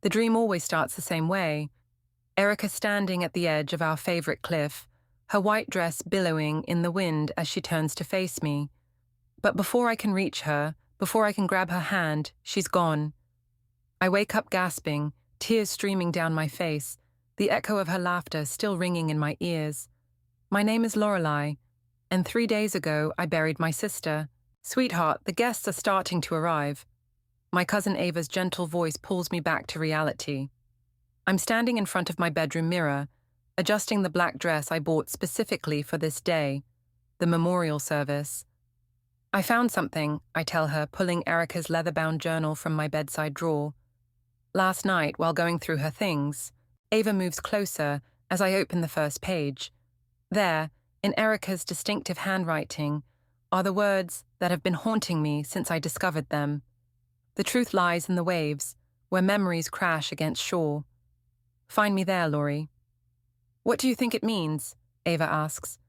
The dream always starts the same way. Erika standing at the edge of our favorite cliff, her white dress billowing in the wind as she turns to face me. But before I can reach her, before I can grab her hand, she's gone. I wake up gasping, tears streaming down my face, the echo of her laughter still ringing in my ears. My name is Lorelei, and 3 days ago I buried my sister. Sweetheart, the guests are starting to arrive. My cousin Ava's gentle voice pulls me back to reality. I'm standing in front of my bedroom mirror, adjusting the black dress I bought specifically for this day, the memorial service. I found something, I tell her, pulling Erika's leather-bound journal from my bedside drawer. Last night, while going through her things, Ava moves closer as I open the first page. There, in Erika's distinctive handwriting, are the words that have been haunting me since I discovered them. The truth lies in the waves, where memories crash against shore. Find me there, Laurie. What do you think it means? Ava asks.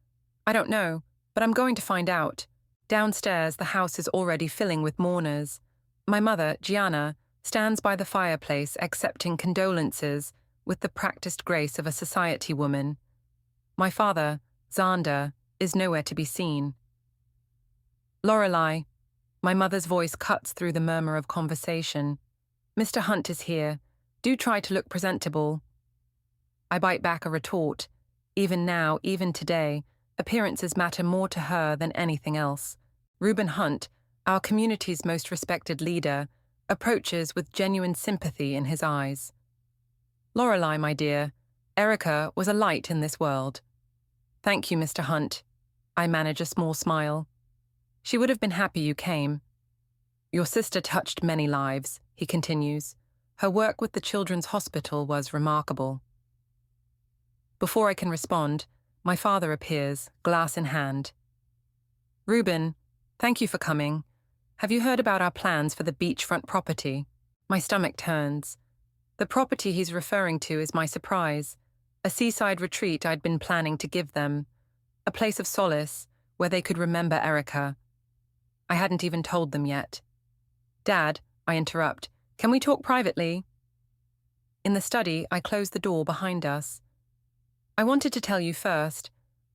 I don't know, but I'm going to find out. Downstairs, the house is already filling with mourners. My mother, Gianna, stands by the fireplace accepting condolences with the practiced grace of a society woman. My father, Xander, is nowhere to be seen. Lorelei, my mother's voice cuts through the murmur of conversation. Mr. Hunt is here. Do try to look presentable. I bite back a retort. Even now, even today, appearances matter more to her than anything else. Reuben Hunt, our community's most respected leader, approaches with genuine sympathy in his eyes. Lorelei, my dear, Erika was a light in this world. Thank you, Mr. Hunt. I manage a small smile. She would have been happy you came. Your sister touched many lives, he continues. Her work with the Children's Hospital was remarkable. Before I can respond, my father appears, glass in hand. Reuben, thank you for coming. Have you heard about our plans for the beachfront property? My stomach turns. The property he's referring to is my surprise, a seaside retreat I'd been planning to give them, a place of solace where they could remember Erika. I hadn't even told them yet. Dad, I interrupt, can we talk privately? In the study, I close the door behind us. I wanted to tell you first.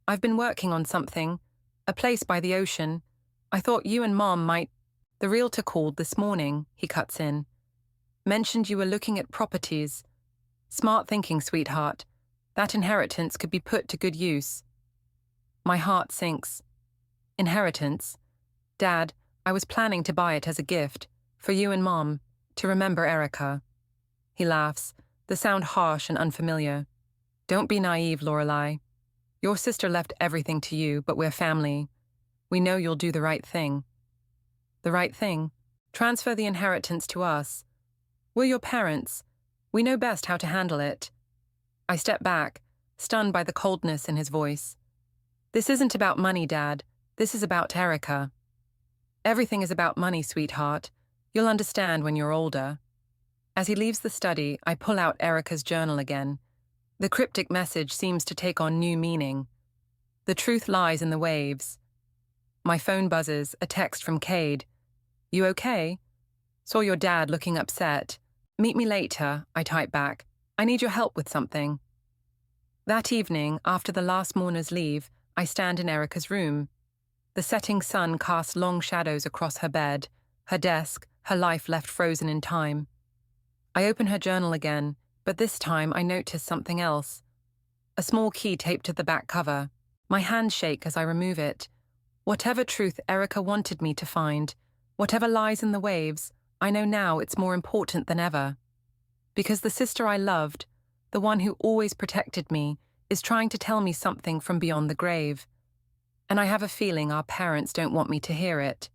I've been working on something, a place by the ocean. I thought you and Mom might... The realtor called this morning, he cuts in. Mentioned you were looking at properties. Smart thinking, sweetheart. That inheritance could be put to good use. My heart sinks. Inheritance? Dad, I was planning to buy it as a gift, for you and Mom, to remember Erika. He laughs, the sound harsh and unfamiliar. Don't be naive, Lorelei. Your sister left everything to you, but we're family. We know you'll do the right thing. The right thing? Transfer the inheritance to us. We're your parents. We know best how to handle it. I step back, stunned by the coldness in his voice. This isn't about money, Dad. This is about Erika. Everything is about money, sweetheart. You'll understand when you're older. As he leaves the study, I pull out Erika's journal again. The cryptic message seems to take on new meaning. The truth lies in the waves. My phone buzzes, a text from Cade. You okay? Saw your dad looking upset. Meet me later, I type back. I need your help with something. That evening, after the last mourners leave, I stand in Erika's room. The setting sun casts long shadows across her bed, her desk, her life left frozen in time. I open her journal again, but this time I notice something else. A small key taped to the back cover. My hands shake as I remove it. Whatever truth Erika wanted me to find, whatever lies in the waves, I know now it's more important than ever. Because the sister I loved, the one who always protected me, is trying to tell me something from beyond the grave. And I have a feeling our parents don't want me to hear it.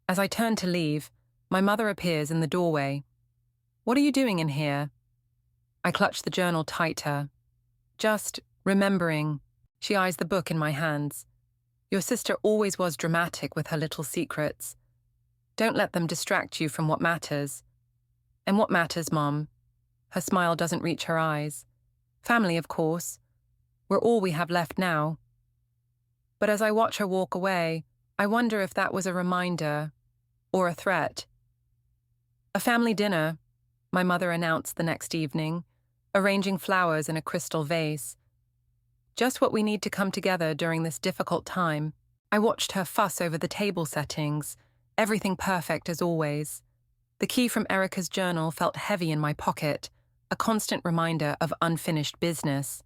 As I turn to leave, my mother appears in the doorway. What are you doing in here? I clutch the journal tighter. Just remembering. She eyes the book in my hands. Your sister always was dramatic with her little secrets. Don't let them distract you from what matters. And what matters, Mom? Her smile doesn't reach her eyes. Family, of course. We're all we have left now. But as I watch her walk away, I wonder if that was a reminder or a threat. A family dinner. my mother announced the next evening, arranging flowers in a crystal vase. Just what we need to come together during this difficult time. I watched her fuss over the table settings, everything perfect as always. The key from Erika's journal felt heavy in my pocket, a constant reminder of unfinished business.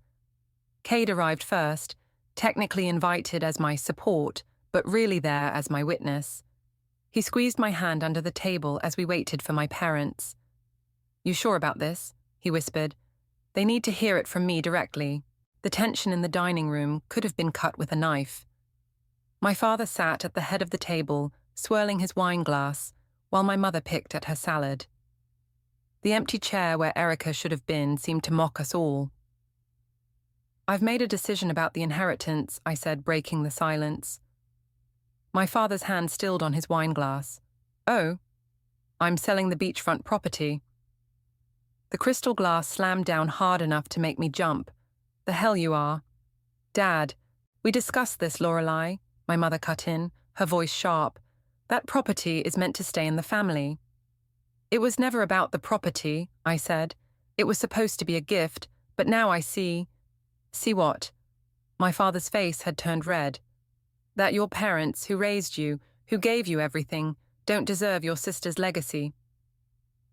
Cade arrived first, technically invited as my support, but really there as my witness. He squeezed my hand under the table as we waited for my parents. "You sure about this?" he whispered. "They need to hear it from me directly." The tension in the dining room could have been cut with a knife. My father sat at the head of the table, swirling his wine glass, while my mother picked at her salad. The empty chair where Erika should have been seemed to mock us all. "I've made a decision about the inheritance," I said, breaking the silence. My father's hand stilled on his wine glass. "Oh, I'm selling the beachfront property." The crystal glass slammed down hard enough to make me jump. "The hell you are." "Dad, we discussed this, Lorelei," my mother cut in, her voice sharp. "That property is meant to stay in the family." "It was never about the property," I said. "It was supposed to be a gift, but now I see—" "See what?" My father's face had turned red. "That your parents, who raised you, who gave you everything, don't deserve your sister's legacy."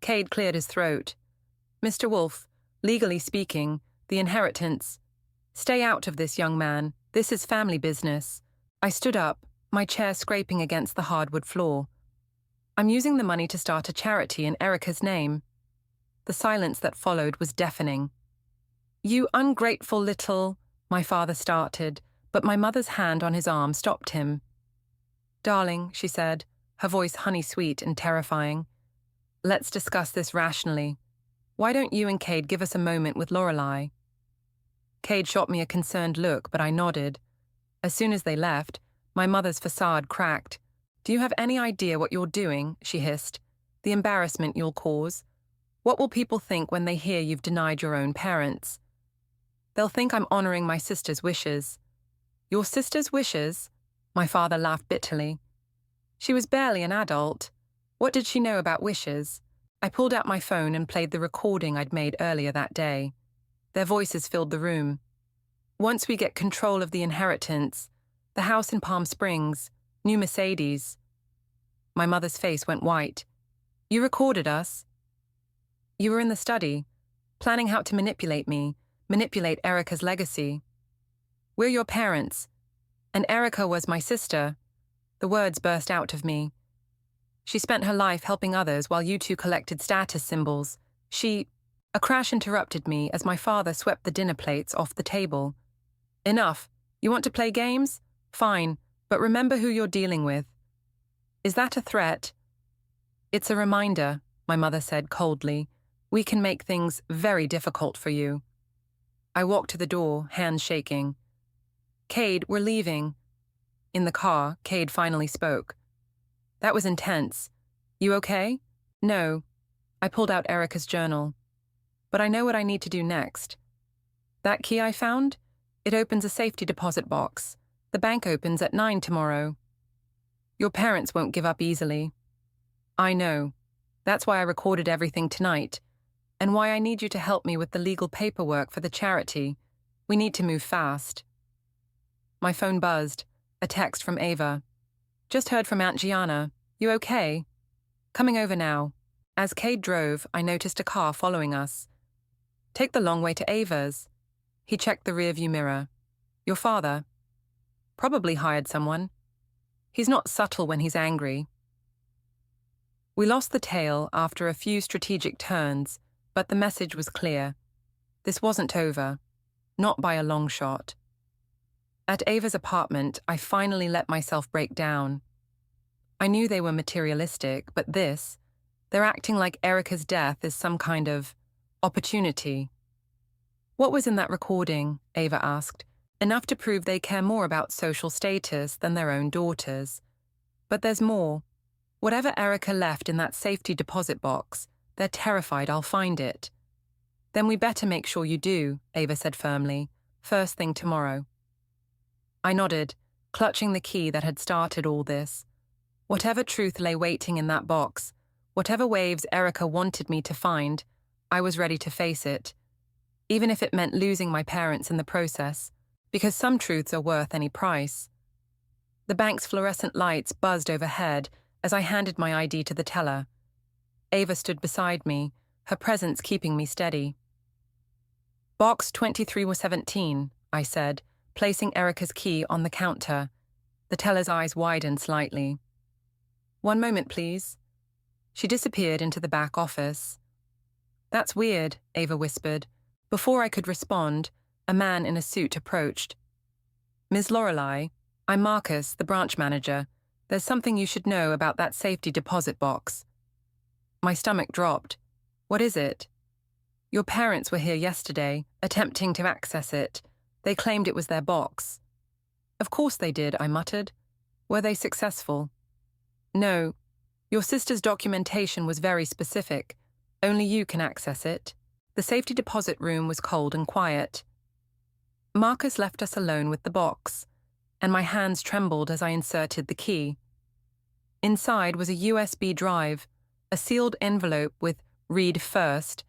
Cade cleared his throat. "Mr. Wolfe, legally speaking, the inheritance—" "Stay out of this, young man. This is family business." I stood up, my chair scraping against the hardwood floor. "I'm using the money to start a charity in Erika's name." The silence that followed was deafening. "You ungrateful little—" my father started, but my mother's hand on his arm stopped him. "Darling," she said, her voice honey-sweet and terrifying, "let's discuss this rationally. Why don't you and Cade give us a moment with Lorelei?" Cade shot me a concerned look, but I nodded. As soon as they left, my mother's facade cracked. "Do you have any idea what you're doing?" she hissed. "The embarrassment you'll cause? What will people think when they hear you've denied your own parents?" "They'll think I'm honoring my sister's wishes." "Your sister's wishes?" My father laughed bitterly. "She was barely an adult. What did she know about wishes?" I pulled out my phone and played the recording I'd made earlier that day. Their voices filled the room. "Once we get control of the inheritance, the house in Palm Springs, new Mercedes." My mother's face went white. "You recorded us?" "You were in the study, planning how to manipulate me, manipulate Erika's legacy." "We're your parents. And Erika was my sister." The words burst out of me. "She spent her life helping others while you two collected status symbols. She—" A crash interrupted me as my father swept the dinner plates off the table. "Enough. You want to play games? Fine, but remember who you're dealing with." "Is that a threat?" "It's a reminder," my mother said coldly. "We can make things very difficult for you." I walked to the door, hands shaking. "Cade, we're leaving." In the car, Cade finally spoke. "That was intense. You okay?" "No." I pulled out Erika's journal. "But I know what I need to do next." "That key I found? It opens a safety deposit box. The bank opens at 9 tomorrow." "Your parents won't give up easily." "I know. That's why I recorded everything tonight, and why I need you to help me with the legal paperwork for the charity. We need to move fast." My phone buzzed. A text from Ava. "Just heard from Aunt Gianna. You okay?" "Coming over now." As Cade drove, I noticed a car following us. "Take the long way to Ava's." He checked the rearview mirror. "Your father?" "Probably hired someone. He's not subtle when he's angry." We lost the tail after a few strategic turns, but the message was clear. This wasn't over. Not by a long shot. At Ava's apartment, I finally let myself break down. I knew they were materialistic, but they're acting like Erika's death is some kind of opportunity. "What was in that recording?" Ava asked. "Enough to prove they care more about social status than their own daughters. But there's more. Whatever Erika left in that safety deposit box, they're terrified I'll find it." "Then we better make sure you do," Ava said firmly. "First thing tomorrow." I nodded, clutching the key that had started all this. Whatever truth lay waiting in that box, Whatever waves Erika wanted me to find, I was ready to face it, even if it meant losing my parents in the process, because some truths are worth any price. The bank's fluorescent lights buzzed overhead as I handed my ID to the teller. Ava stood beside me, her presence keeping me steady. Box 2317, I said, placing Erika's key on the counter. The teller's eyes widened slightly. "One moment, please." She disappeared into the back office. "That's weird," Ava whispered. Before I could respond, a man in a suit approached. "Ms. Lorelei, I'm Marcus, the branch manager. There's something you should know about that safety deposit box." My stomach dropped. "What is it?" "Your parents were here yesterday, attempting to access it. They claimed it was their box." "Of course they did," I muttered. "Were they successful?" "No. Your sister's documentation was very specific. Only you can access it." The safety deposit room was cold and quiet. Marcus left us alone with the box, and my hands trembled as I inserted the key. Inside was a USB drive, a sealed envelope with "Read First"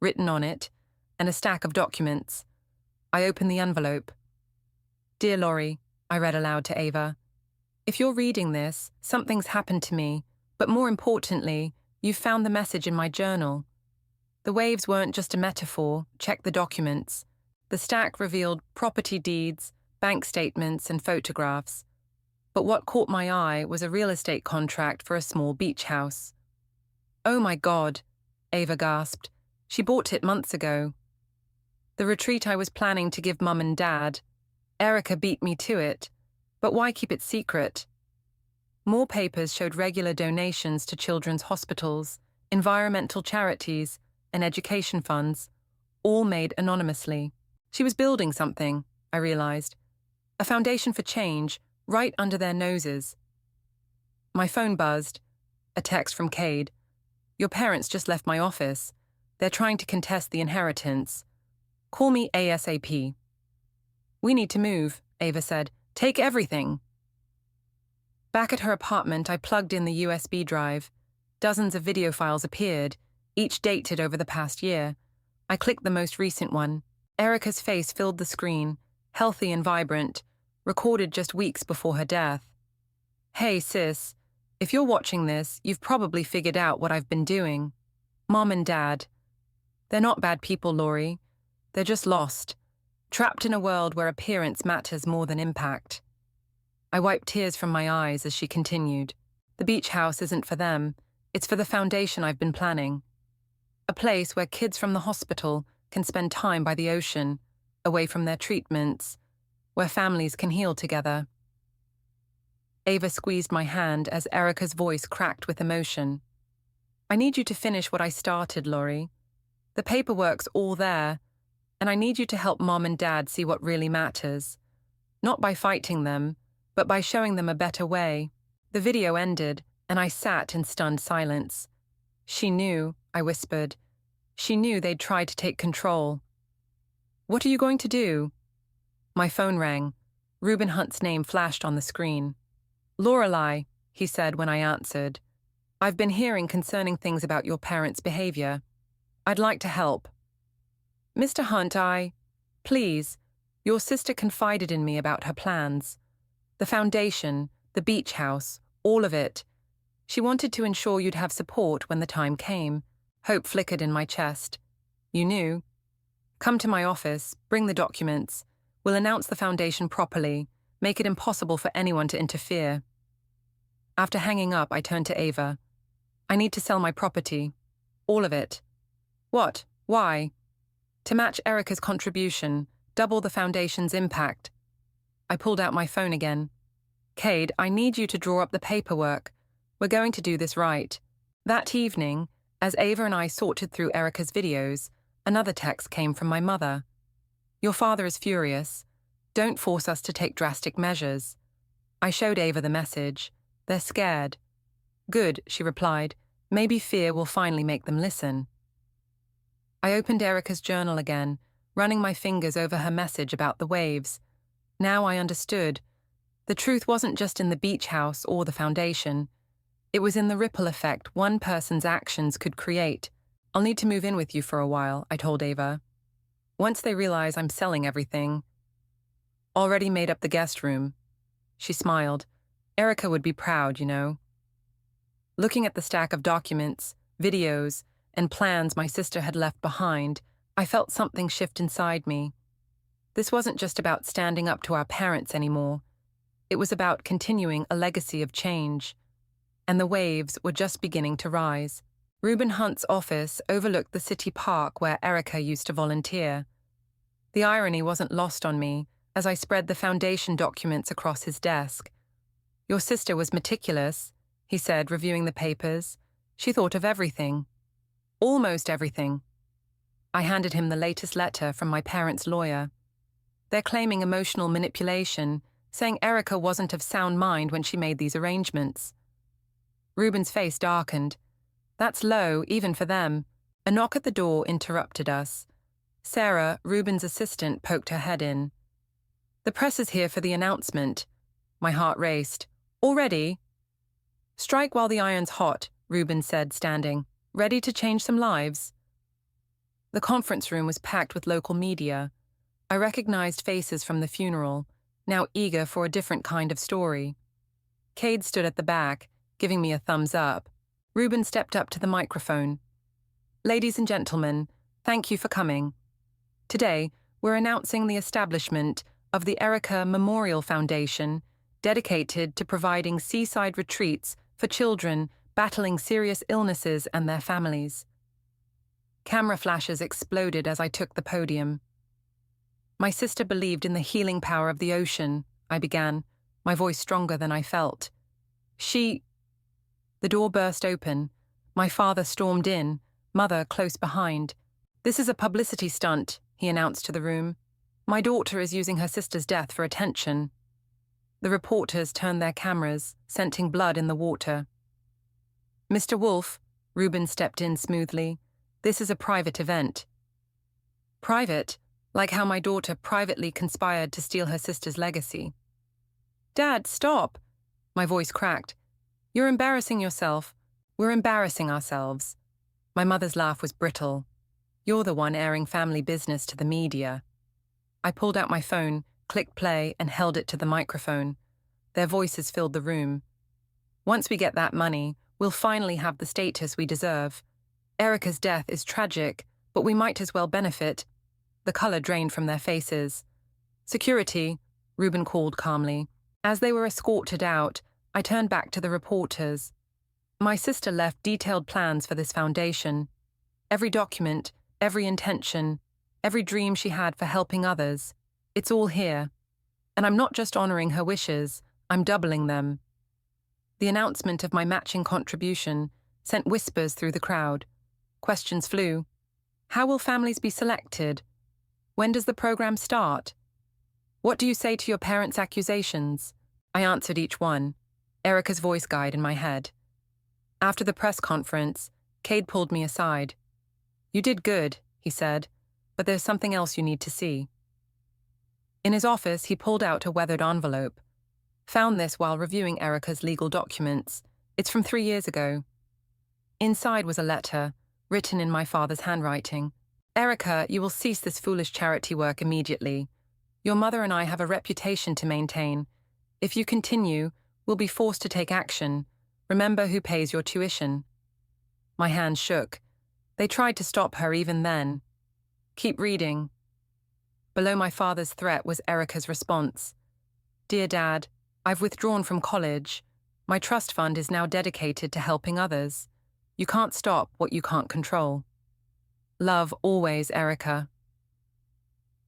written on it, and a stack of documents. I opened the envelope. "Dear Laurie," I read aloud to Ava, "if you're reading this, something's happened to me, but more importantly, you've found the message in my journal. The waves weren't just a metaphor, check the documents. The stack revealed property deeds, bank statements, and photographs. But what caught my eye was a real estate contract for a small beach house." "Oh my God," Ava gasped. "She bought it months ago." "The retreat I was planning to give Mum and Dad. Erika beat me to it. But why keep it secret?" More papers showed regular donations to children's hospitals, environmental charities, and education funds, all made anonymously. She was building something, I realized. A foundation for change, right under their noses. My phone buzzed. A text from Cade. "Your parents just left my office. They're trying to contest the inheritance. Call me ASAP." "We need to move," Ava said. "Take everything." Back at her apartment, I plugged in the USB drive. Dozens of video files appeared, each dated over the past year. I clicked the most recent one. Erika's face filled the screen, healthy and vibrant, recorded just weeks before her death. "Hey, sis, if you're watching this, you've probably figured out what I've been doing. Mom and Dad. They're not bad people, Laurie. They're just lost, trapped in a world where appearance matters more than impact." I wiped tears from my eyes as she continued. "The beach house isn't for them. It's for the foundation I've been planning. A place where kids from the hospital can spend time by the ocean, away from their treatments, where families can heal together." Ava squeezed my hand as Erika's voice cracked with emotion. "I need you to finish what I started, Laurie. The paperwork's all there, and I need you to help Mom and Dad see what really matters. Not by fighting them, but by showing them a better way." The video ended, and I sat in stunned silence. "She knew," I whispered. "She knew they'd tried to take control." "What are you going to do?" My phone rang. Reuben Hunt's name flashed on the screen. "Lorelei," he said when I answered. "I've been hearing concerning things about your parents' behavior. I'd like to help." "Mr. Hunt, Please, your sister confided in me about her plans. The foundation, the beach house, all of it. She wanted to ensure you'd have support when the time came." Hope flickered in my chest. "You knew? Come to my office, bring the documents. We'll announce the foundation properly, make it impossible for anyone to interfere." After hanging up, I turned to Ava. "I need to sell my property. All of it." "What? Why?" "To match Erika's contribution, double the foundation's impact." I pulled out my phone again. "Cade, I need you to draw up the paperwork. We're going to do this right." That evening, as Ava and I sorted through Erika's videos, another text came from my mother. "Your father is furious. Don't force us to take drastic measures." I showed Ava the message. "They're scared." "Good," she replied. "Maybe fear will finally make them listen." I opened Erika's journal again, running my fingers over her message about the waves. Now I understood. The truth wasn't just in the beach house or the foundation. It was in the ripple effect one person's actions could create. I'll need to move in with you for a while, I told Ava. Once they realize I'm selling everything. Already made up the guest room. She smiled. Erika would be proud, you know. Looking at the stack of documents, videos, and plans my sister had left behind, I felt something shift inside me. This wasn't just about standing up to our parents anymore. It was about continuing a legacy of change. And the waves were just beginning to rise. Reuben Hunt's office overlooked the city park where Erika used to volunteer. The irony wasn't lost on me as I spread the foundation documents across his desk. Your sister was meticulous, he said, reviewing the papers. She thought of everything. Almost everything. I handed him the latest letter from my parents' lawyer. They're claiming emotional manipulation, saying Erika wasn't of sound mind when she made these arrangements. Reuben's face darkened. That's low, even for them. A knock at the door interrupted us. Sarah, Reuben's assistant, poked her head in. The press is here for the announcement. My heart raced. Already? Strike while the iron's hot, Reuben said, standing. Ready to change some lives? The conference room was packed with local media. I recognized faces from the funeral, now eager for a different kind of story. Cade stood at the back, giving me a thumbs up. Reuben stepped up to the microphone. Ladies and gentlemen, thank you for coming. Today, we're announcing the establishment of the Erika Memorial Foundation, dedicated to providing seaside retreats for children battling serious illnesses and their families. Camera flashes exploded as I took the podium. My sister believed in the healing power of the ocean, I began, my voice stronger than I felt. The door burst open. My father stormed in, mother close behind. This is a publicity stunt, he announced to the room. My daughter is using her sister's death for attention. The reporters turned their cameras, scenting blood in the water. Mr. Wolfe, Reuben stepped in smoothly. This is a private event. Private? Like how my daughter privately conspired to steal her sister's legacy. Dad, stop! My voice cracked. You're embarrassing yourself. We're embarrassing ourselves. My mother's laugh was brittle. You're the one airing family business to the media. I pulled out my phone, clicked play, and held it to the microphone. Their voices filled the room. Once we get that money, we'll finally have the status we deserve. Erika's death is tragic, but we might as well benefit. The color drained from their faces. Security, Reuben called calmly. As they were escorted out, I turned back to the reporters. My sister left detailed plans for this foundation. Every document, every intention, every dream she had for helping others. It's all here. And I'm not just honoring her wishes, I'm doubling them. The announcement of my matching contribution sent whispers through the crowd. Questions flew. How will families be selected? When does the program start? What do you say to your parents' accusations? I answered each one, Erika's voice guide in my head. After the press conference, Cade pulled me aside. You did good, he said, but there's something else you need to see. In his office, he pulled out a weathered envelope. Found this while reviewing Erika's legal documents. It's from 3 years ago. Inside was a letter, written in my father's handwriting. Erika, you will cease this foolish charity work immediately. Your mother and I have a reputation to maintain. If you continue, we'll be forced to take action. Remember who pays your tuition. My hands shook. They tried to stop her even then. Keep reading. Below my father's threat was Erika's response. Dear Dad, I've withdrawn from college. My trust fund is now dedicated to helping others. You can't stop what you can't control. Love always, Erika.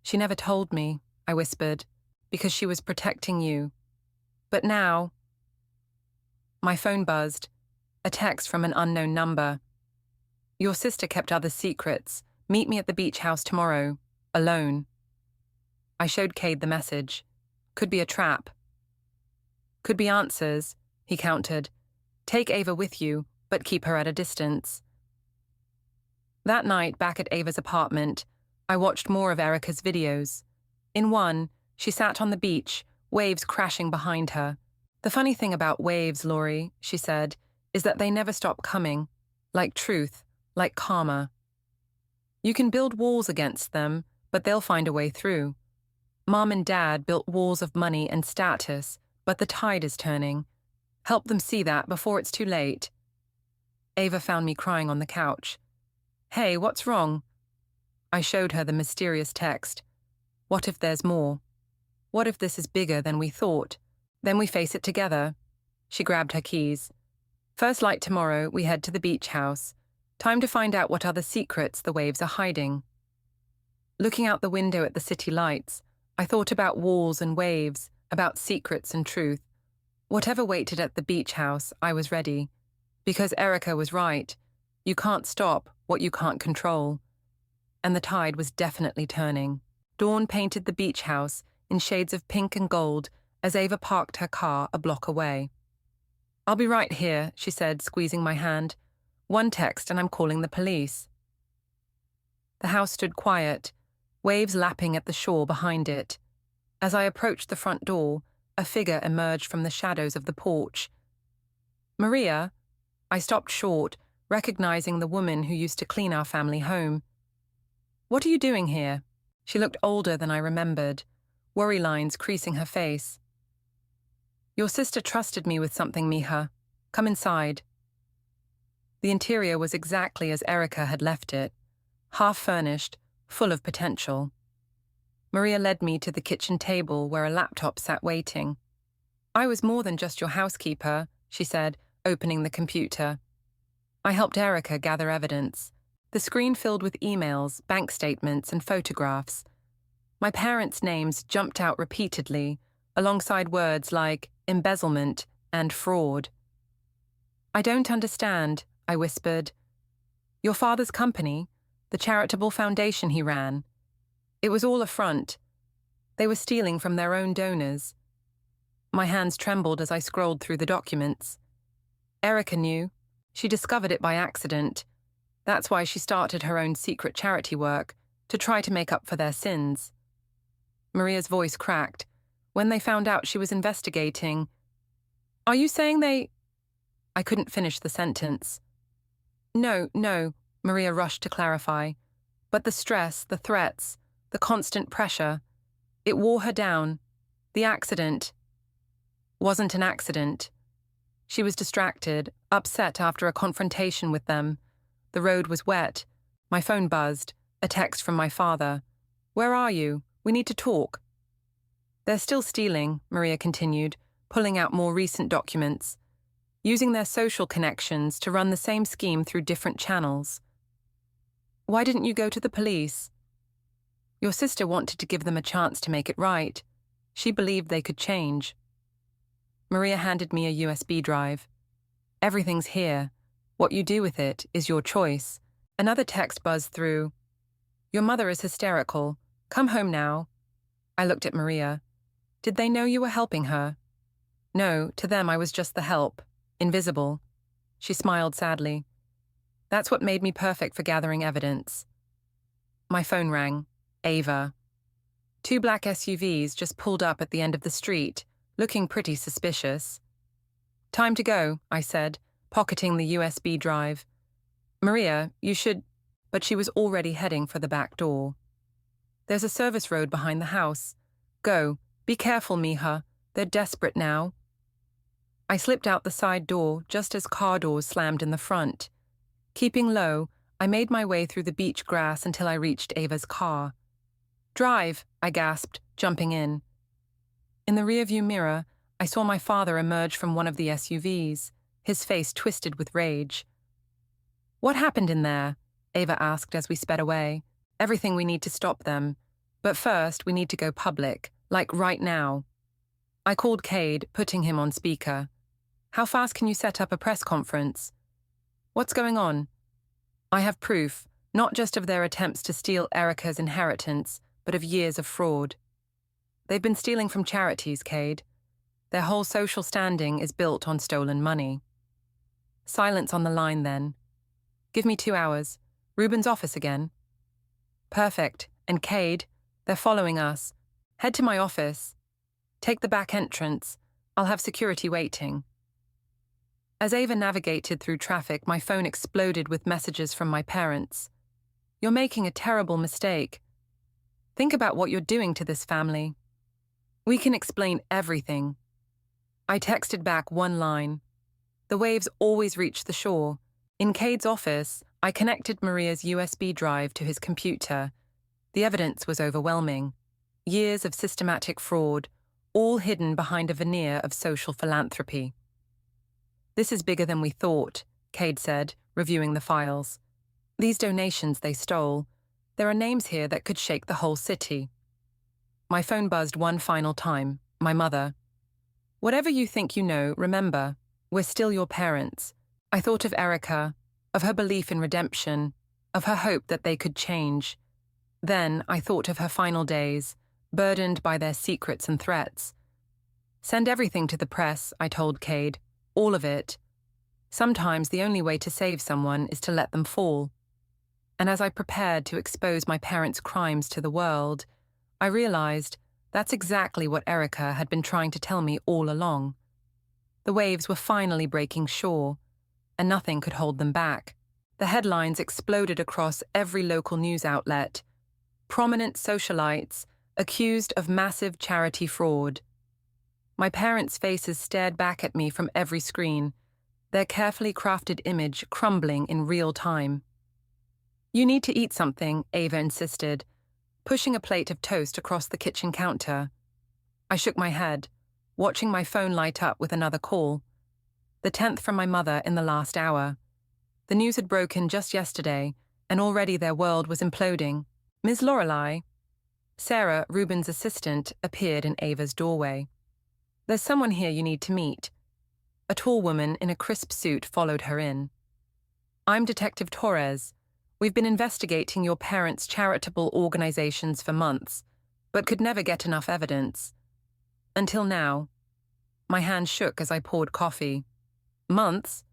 She never told me, I whispered, because she was protecting you. But now... My phone buzzed. A text from an unknown number. Your sister kept other secrets. Meet me at the beach house tomorrow. Alone. I showed Cade the message. Could be a trap. Could be answers, he countered. Take Ava with you, but keep her at a distance. That night, back at Ava's apartment, I watched more of Erika's videos. In one, she sat on the beach, waves crashing behind her. The funny thing about waves, Laurie, she said, is that they never stop coming, like truth, like karma. You can build walls against them, but they'll find a way through. Mom and Dad built walls of money and status, but the tide is turning. Help them see that before it's too late. Ava found me crying on the couch. Hey, what's wrong? I showed her the mysterious text. What if there's more? What if this is bigger than we thought? Then we face it together. She grabbed her keys. First light tomorrow, we head to the beach house. Time to find out what other secrets the waves are hiding. Looking out the window at the city lights, I thought about walls and waves, about secrets and truth. Whatever waited at the beach house, I was ready. Because Erika was right. You can't stop what you can't control. And the tide was definitely turning. Dawn painted the beach house in shades of pink and gold as Ava parked her car a block away. I'll be right here, she said, squeezing my hand. One text and I'm calling the police. The house stood quiet, waves lapping at the shore behind it. As I approached the front door, a figure emerged from the shadows of the porch. Maria? I stopped short, recognizing the woman who used to clean our family home. What are you doing here? She looked older than I remembered, worry lines creasing her face. Your sister trusted me with something, Mija. Come inside. The interior was exactly as Erika had left it, half-furnished, full of potential. Maria led me to the kitchen table where a laptop sat waiting. I was more than just your housekeeper, she said, opening the computer. I helped Erika gather evidence. The screen filled with emails, bank statements, and photographs. My parents' names jumped out repeatedly, alongside words like embezzlement and fraud. I don't understand, I whispered. Your father's company, the charitable foundation he ran. It was all a front. They were stealing from their own donors. My hands trembled as I scrolled through the documents. Erika knew. She discovered it by accident. That's why she started her own secret charity work, to try to make up for their sins. Maria's voice cracked. When they found out she was investigating, are you saying they... I couldn't finish the sentence. No, Maria rushed to clarify. But the stress, the threats, the constant pressure, it wore her down. The accident wasn't an accident. She was distracted, upset after a confrontation with them. The road was wet. My phone buzzed, a text from my father. Where are you? We need to talk. They're still stealing, Maria continued, pulling out more recent documents, using their social connections to run the same scheme through different channels. Why didn't you go to the police? Your sister wanted to give them a chance to make it right. She believed they could change. Maria handed me a USB drive. Everything's here. What you do with it is your choice. Another text buzzed through. Your mother is hysterical. Come home now. I looked at Maria. Did they know you were helping her? No, to them I was just the help. Invisible. She smiled sadly. That's what made me perfect for gathering evidence. My phone rang. Ava. 2 black SUVs just pulled up at the end of the street, looking pretty suspicious. Time to go, I said, pocketing the USB drive. Maria, you should... But she was already heading for the back door. There's a service road behind the house. Go. Be careful, Mija. They're desperate now. I slipped out the side door just as car doors slammed in the front. Keeping low, I made my way through the beach grass until I reached Ava's car. Drive, I gasped, jumping in. In the rearview mirror, I saw my father emerge from one of the SUVs, his face twisted with rage. What happened in there? Ava asked as we sped away. Everything we need to stop them. But first, we need to go public, like right now. I called Cade, putting him on speaker. How fast can you set up a press conference? What's going on? I have proof, not just of their attempts to steal Erika's inheritance, but of years of fraud. They've been stealing from charities, Cade. Their whole social standing is built on stolen money. Silence on the line, then. Give me 2 hours. Ruben's office again. Perfect. And Cade, they're following us. Head to my office. Take the back entrance. I'll have security waiting. As Ava navigated through traffic, my phone exploded with messages from my parents. "You're making a terrible mistake. Think about what you're doing to this family. We can explain everything." I texted back one line. The waves always reach the shore. In Cade's office, I connected Maria's USB drive to his computer. The evidence was overwhelming. Years of systematic fraud, all hidden behind a veneer of social philanthropy. "This is bigger than we thought," Cade said, reviewing the files. "These donations they stole, there are names here that could shake the whole city." My phone buzzed one final time. My mother. "Whatever you think you know, remember, we're still your parents." I thought of Erika, of her belief in redemption, of her hope that they could change. Then I thought of her final days, burdened by their secrets and threats. "Send everything to the press," I told Cade. "All of it. Sometimes the only way to save someone is to let them fall." And as I prepared to expose my parents' crimes to the world, I realized that's exactly what Erika had been trying to tell me all along. The waves were finally breaking shore, and nothing could hold them back. The headlines exploded across every local news outlet. Prominent socialites accused of massive charity fraud. My parents' faces stared back at me from every screen, their carefully crafted image crumbling in real time. "You need to eat something," Ava insisted, pushing a plate of toast across the kitchen counter. I shook my head, watching my phone light up with another call. The 10th from my mother in the last hour. The news had broken just yesterday, and already their world was imploding. "Ms. Lorelei?" Sarah, Ruben's assistant, appeared in Ava's doorway. "There's someone here you need to meet." A tall woman in a crisp suit followed her in. "I'm Detective Torres. We've been investigating your parents' charitable organizations for months, but could never get enough evidence. Until now." My hand shook as I poured coffee. "Months?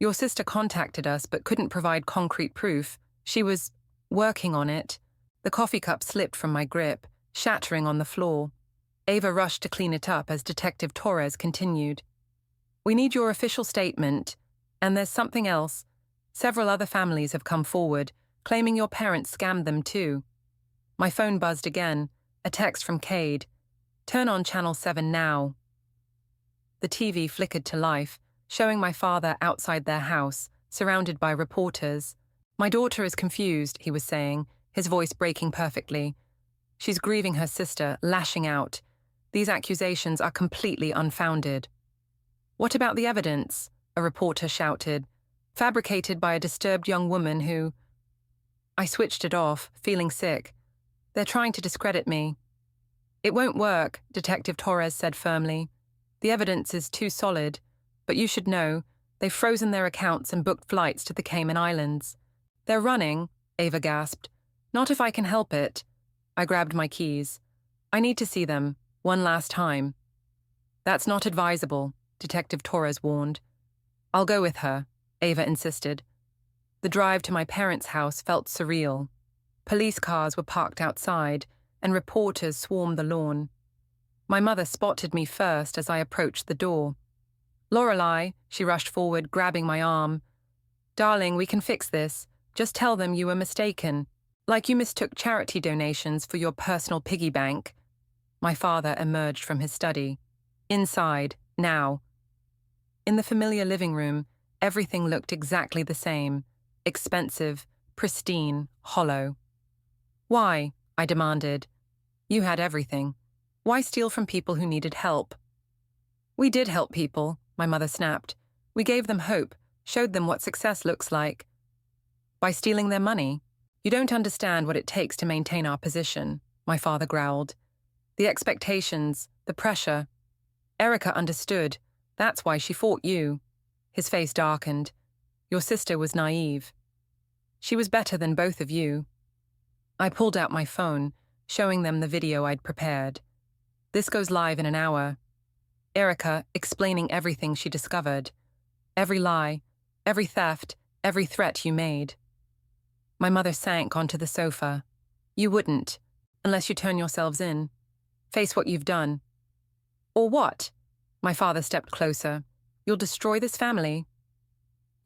Your sister contacted us but couldn't provide concrete proof. She was working on it." The coffee cup slipped from my grip, shattering on the floor. Ava rushed to clean it up as Detective Torres continued. "We need your official statement, and there's something else. Several other families have come forward, claiming your parents scammed them too." My phone buzzed again, a text from Cade. "Turn on Channel 7 now." The TV flickered to life, showing my father outside their house, surrounded by reporters. "My daughter is confused," he was saying, his voice breaking perfectly. "She's grieving her sister, lashing out. These accusations are completely unfounded." "What about the evidence?" a reporter shouted. "Fabricated by a disturbed young woman who—" I switched it off, feeling sick. "They're trying to discredit me." "It won't work," Detective Torres said firmly. "The evidence is too solid, but you should know, they've frozen their accounts and booked flights to the Cayman Islands." "They're running," Ava gasped. "Not if I can help it." I grabbed my keys. "I need to see them, one last time." "That's not advisable," Detective Torres warned. "I'll go with her," Ava insisted. The drive to my parents' house felt surreal. Police cars were parked outside, and reporters swarmed the lawn. My mother spotted me first as I approached the door. "Lorelei," she rushed forward, grabbing my arm. "Darling, we can fix this. Just tell them you were mistaken. Like you mistook charity donations for your personal piggy bank." My father emerged from his study. "Inside, now." In the familiar living room, everything looked exactly the same. Expensive, pristine, hollow. "Why?" I demanded. "You had everything. Why steal from people who needed help?" "We did help people," my mother snapped. "We gave them hope, showed them what success looks like." "By stealing their money? You don't understand what it takes to maintain our position," my father growled. "The expectations, the pressure. Erika understood. That's why she fought you." His face darkened. "Your sister was naive. She was better than both of you." I pulled out my phone, showing them the video I'd prepared. "This goes live in an hour. Erika explaining everything she discovered. Every lie, every theft, every threat you made." My mother sank onto the sofa. "You wouldn't, unless you turn yourselves in. Face what you've done." "Or what?" My father stepped closer. You'll destroy this family.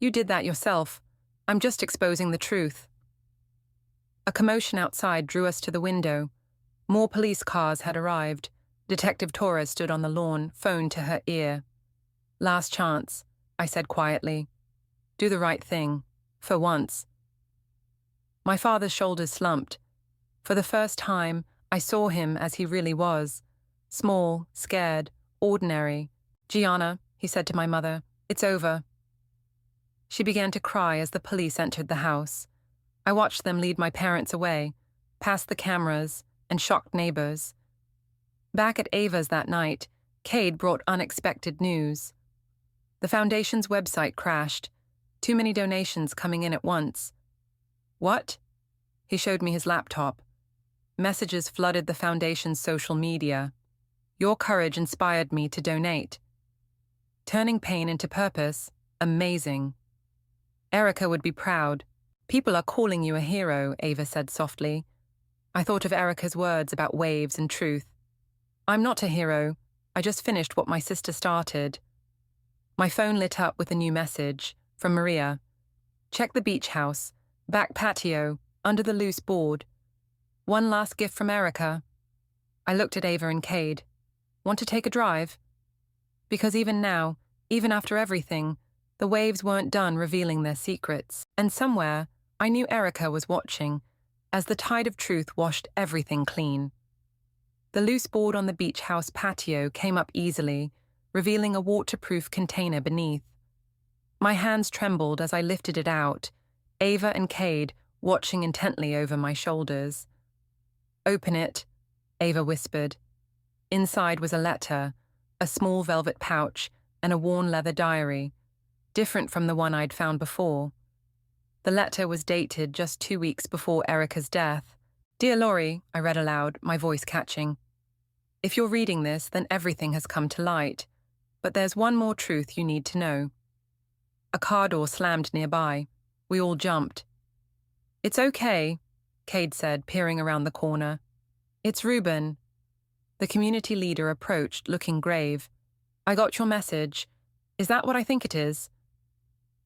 You did that yourself. I'm just exposing the truth. A commotion outside drew us to the window. More police cars had arrived. Detective Torres stood on the lawn, phone to her ear. Last chance, I said quietly. Do the right thing. For once. My father's shoulders slumped. For the first time, I saw him as he really was. Small, scared, ordinary. Gianna, he said to my mother, it's over. She began to cry as the police entered the house. I watched them lead my parents away, past the cameras and shocked neighbors. Back at Ava's that night, Cade brought unexpected news. The foundation's website crashed. Too many donations coming in at once. What? He showed me his laptop. Messages flooded the foundation's social media. Your courage inspired me to donate. Turning pain into purpose, amazing. Erika would be proud. People are calling you a hero, Ava said softly. I thought of Erika's words about waves and truth. I'm not a hero. I just finished what my sister started. My phone lit up with a new message from Maria. Check the beach house, back patio, under the loose board. One last gift from Erika. I looked at Ava and Cade. Want to take a drive? Because even now, even after everything, the waves weren't done revealing their secrets. And somewhere, I knew Erika was watching, as the tide of truth washed everything clean. The loose board on the beach house patio came up easily, revealing a waterproof container beneath. My hands trembled as I lifted it out, Ava and Cade watching intently over my shoulders. Open it, Ava whispered. Inside was a letter, a small velvet pouch, and a worn leather diary, different from the one I'd found before. The letter was dated just 2 weeks before Erika's death. Dear Laurie, I read aloud, my voice catching. If you're reading this, then everything has come to light. But there's one more truth you need to know. A car door slammed nearby. We all jumped. It's okay, Cade said, peering around the corner. It's Ruben. The community leader approached, looking grave. I got your message. Is that what I think it is?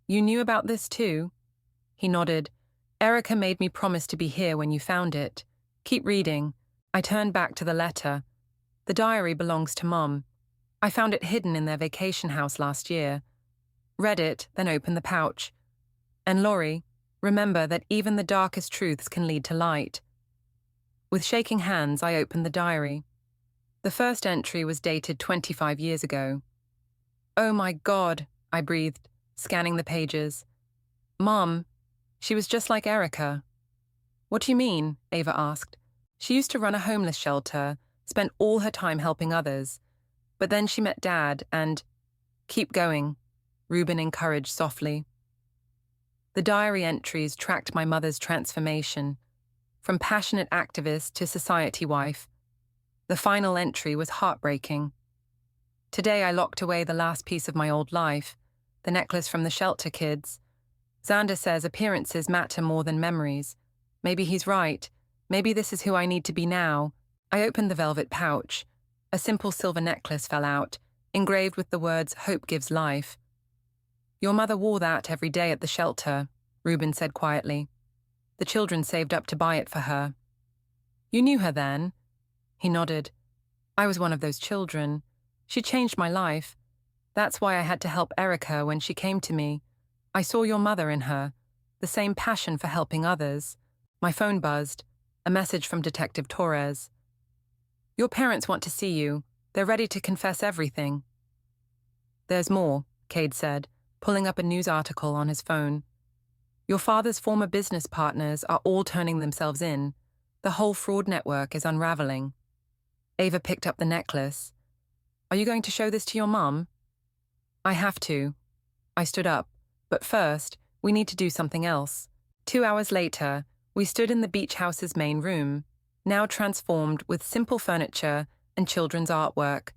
You knew about this too? He nodded. Erika made me promise to be here when you found it. Keep reading. I turned back to the letter. The diary belongs to Mom. I found it hidden in their vacation house last year. Read it, then opened the pouch. And Laurie, remember that even the darkest truths can lead to light. With shaking hands, I opened the diary. The first entry was dated 25 years ago. Oh my God, I breathed, scanning the pages. Mom, she was just like Erika. What do you mean? Ava asked. She used to run a homeless shelter, spent all her time helping others. But then she met Dad and... Keep going, Ruben encouraged softly. The diary entries tracked my mother's transformation, from passionate activist to society wife. The final entry was heartbreaking. Today I locked away the last piece of my old life, the necklace from the shelter kids. Xander says appearances matter more than memories. Maybe he's right. Maybe this is who I need to be now. I opened the velvet pouch. A simple silver necklace fell out, engraved with the words, "Hope gives life." Your mother wore that every day at the shelter, Ruben said quietly. The children saved up to buy it for her. You knew her then? He nodded. I was one of those children. She changed my life. That's why I had to help Erika when she came to me. I saw your mother in her, the same passion for helping others. My phone buzzed, a message from Detective Torres. Your parents want to see you. They're ready to confess everything. There's more, Cade said, pulling up a news article on his phone. Your father's former business partners are all turning themselves in. The whole fraud network is unraveling. Ava picked up the necklace. Are you going to show this to your mum? I have to. I stood up. But first, we need to do something else. 2 hours later, we stood in the beach house's main room, now transformed with simple furniture and children's artwork.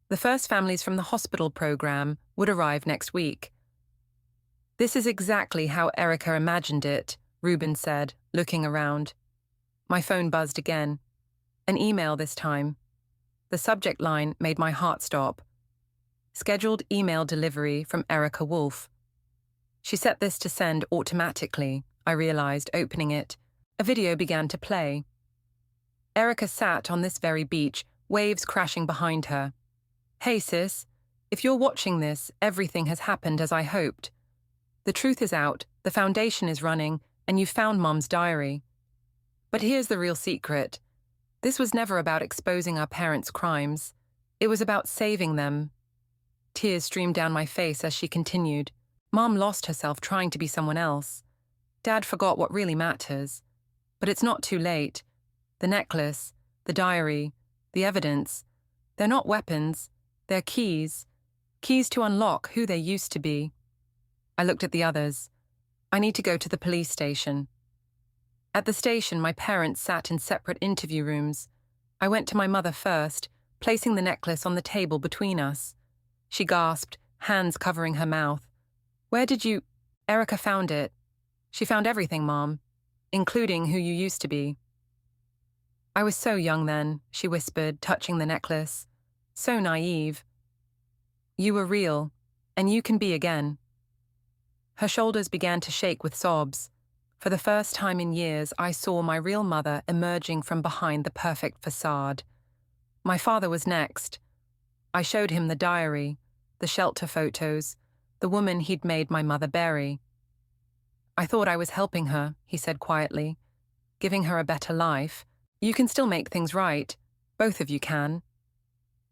The first families from the hospital program would arrive next week. This is exactly how Erika imagined it, Ruben said, looking around. My phone buzzed again. An email this time. The subject line made my heart stop. Scheduled email delivery from Erika Wolf. She set this to send automatically, I realized, opening it. A video began to play. Erika sat on this very beach, waves crashing behind her. Hey sis, if you're watching this, everything has happened as I hoped. The truth is out, the foundation is running, and you found Mom's diary. But here's the real secret. This was never about exposing our parents' crimes. It was about saving them. Tears streamed down my face as she continued. Mom lost herself trying to be someone else. Dad forgot what really matters. But it's not too late. The necklace, the diary, the evidence, they're not weapons, they're keys. Keys to unlock who they used to be. I looked at the others. I need to go to the police station. At the station, my parents sat in separate interview rooms. I went to my mother first, placing the necklace on the table between us. She gasped, hands covering her mouth. Where did you... Erika found it. She found everything, Mom, including who you used to be. I was so young then, she whispered, touching the necklace. So naive. You were real, and you can be again. Her shoulders began to shake with sobs. For the first time in years, I saw my real mother emerging from behind the perfect facade. My father was next. I showed him the diary, the shelter photos, the woman he'd made my mother bury. I thought I was helping her, he said quietly, giving her a better life. You can still make things right. Both of you can.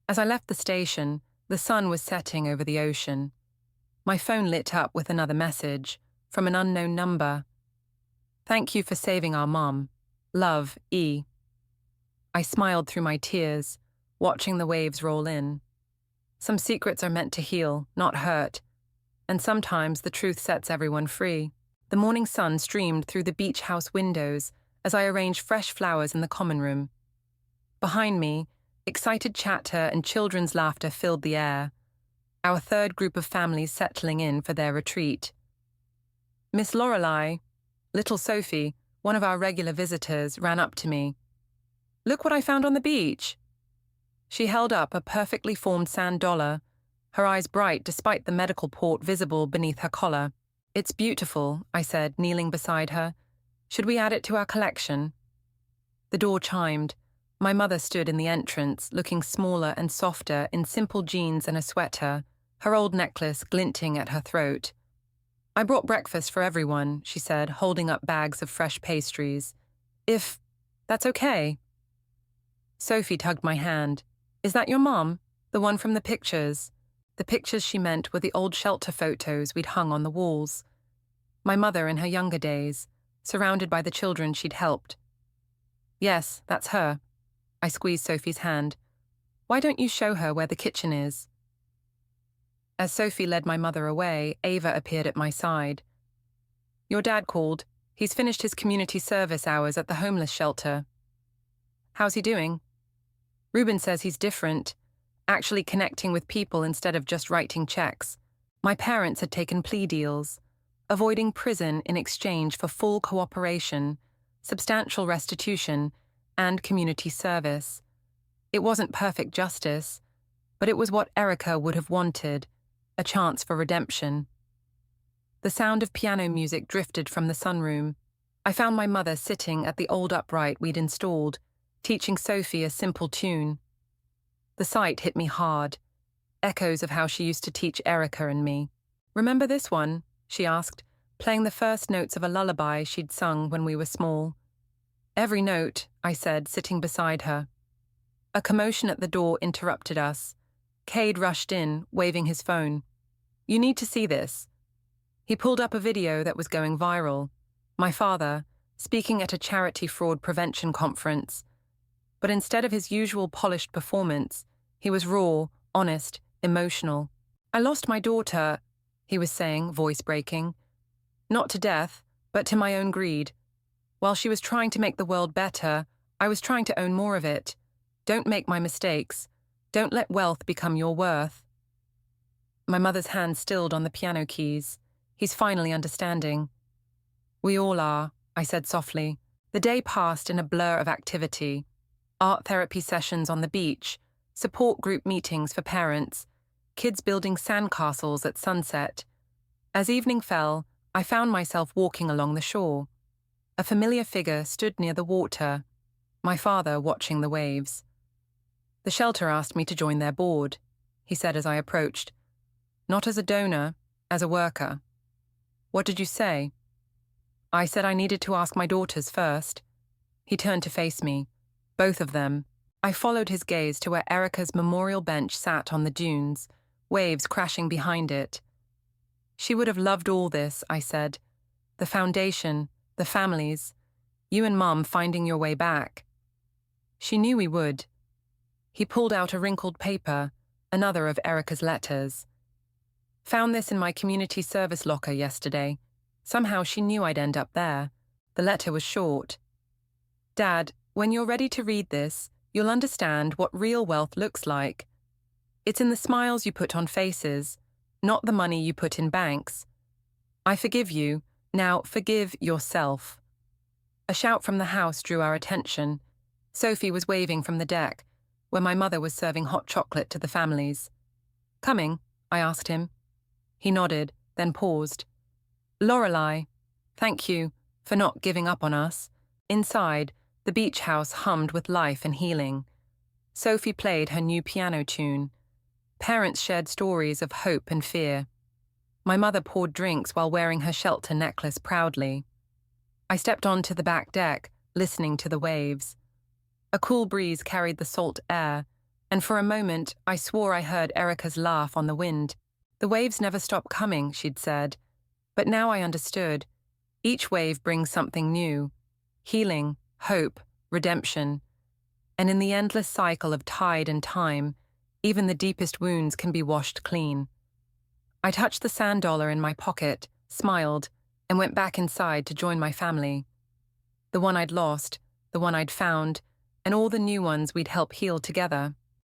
As I left the station, the sun was setting over the ocean. My phone lit up with another message from an unknown number. Thank you for saving our mom. Love, E. I smiled through my tears, watching the waves roll in. Some secrets are meant to heal, not hurt. And sometimes the truth sets everyone free. The morning sun streamed through the beach house windows as I arranged fresh flowers in the common room. Behind me, excited chatter and children's laughter filled the air. Our third group of families settling in for their retreat. Miss Lorelei, little Sophie, one of our regular visitors, ran up to me. Look what I found on the beach. She held up a perfectly formed sand dollar, her eyes bright despite the medical port visible beneath her collar. It's beautiful, I said, kneeling beside her. Should we add it to our collection? The door chimed. My mother stood in the entrance, looking smaller and softer in simple jeans and a sweater, her old necklace glinting at her throat. I brought breakfast for everyone, she said, holding up bags of fresh pastries. If that's okay. Sophie tugged my hand. Is that your mom? The one from the pictures? The pictures she meant were the old shelter photos we'd hung on the walls. My mother in her younger days, surrounded by the children she'd helped. Yes, that's her. I squeezed Sophie's hand. Why don't you show her where the kitchen is? As Sophie led my mother away, Ava appeared at my side. Your dad called. He's finished his community service hours at the homeless shelter. How's he doing? Ruben says he's different, actually connecting with people instead of just writing checks. My parents had taken plea deals, avoiding prison in exchange for full cooperation, substantial restitution, and community service. It wasn't perfect justice, but it was what Erika would have wanted, a chance for redemption. The sound of piano music drifted from the sunroom. I found my mother sitting at the old upright we'd installed, teaching Sophie a simple tune. The sight hit me hard, echoes of how she used to teach Erika and me. Remember this one? She asked, playing the first notes of a lullaby she'd sung when we were small. Every note, I said, sitting beside her. A commotion at the door interrupted us. Cade rushed in, waving his phone. You need to see this. He pulled up a video that was going viral. My father, speaking at a charity fraud prevention conference. But instead of his usual polished performance, he was raw, honest, emotional. I lost my daughter, he was saying, voice breaking. Not to death, but to my own greed. While she was trying to make the world better, I was trying to own more of it. Don't make my mistakes. Don't let wealth become your worth. My mother's hand stilled on the piano keys. He's finally understanding. We all are, I said softly. The day passed in a blur of activity. Art therapy sessions on the beach, support group meetings for parents, kids building sandcastles at sunset. As evening fell, I found myself walking along the shore. A familiar figure stood near the water, my father watching the waves. The shelter asked me to join their board, he said as I approached. Not as a donor, as a worker. What did you say? I said I needed to ask my daughters first. He turned to face me, both of them. I followed his gaze to where Erika's memorial bench sat on the dunes, waves crashing behind it. She would have loved all this, I said. The foundation, the families, you and Mum finding your way back. She knew we would. He pulled out a wrinkled paper, another of Erika's letters. Found this in my community service locker yesterday. Somehow she knew I'd end up there. The letter was short. Dad, when you're ready to read this, you'll understand what real wealth looks like. It's in the smiles you put on faces, not the money you put in banks. I forgive you. Now forgive yourself. A shout from the house drew our attention. Sophie was waving from the deck, where my mother was serving hot chocolate to the families. Coming? I asked him. He nodded, then paused. Lorelei, thank you for not giving up on us. Inside, the beach house hummed with life and healing. Sophie played her new piano tune. Parents shared stories of hope and fear. My mother poured drinks while wearing her shelter necklace proudly. I stepped onto the back deck, listening to the waves. A cool breeze carried the salt air, and for a moment I swore I heard Erika's laugh on the wind. The waves never stop coming, she'd said. But now I understood. Each wave brings something new. Healing, hope, redemption. And in the endless cycle of tide and time, even the deepest wounds can be washed clean. I touched the sand dollar in my pocket, smiled, and went back inside to join my family. The one I'd lost, the one I'd found, and all the new ones we'd help heal together.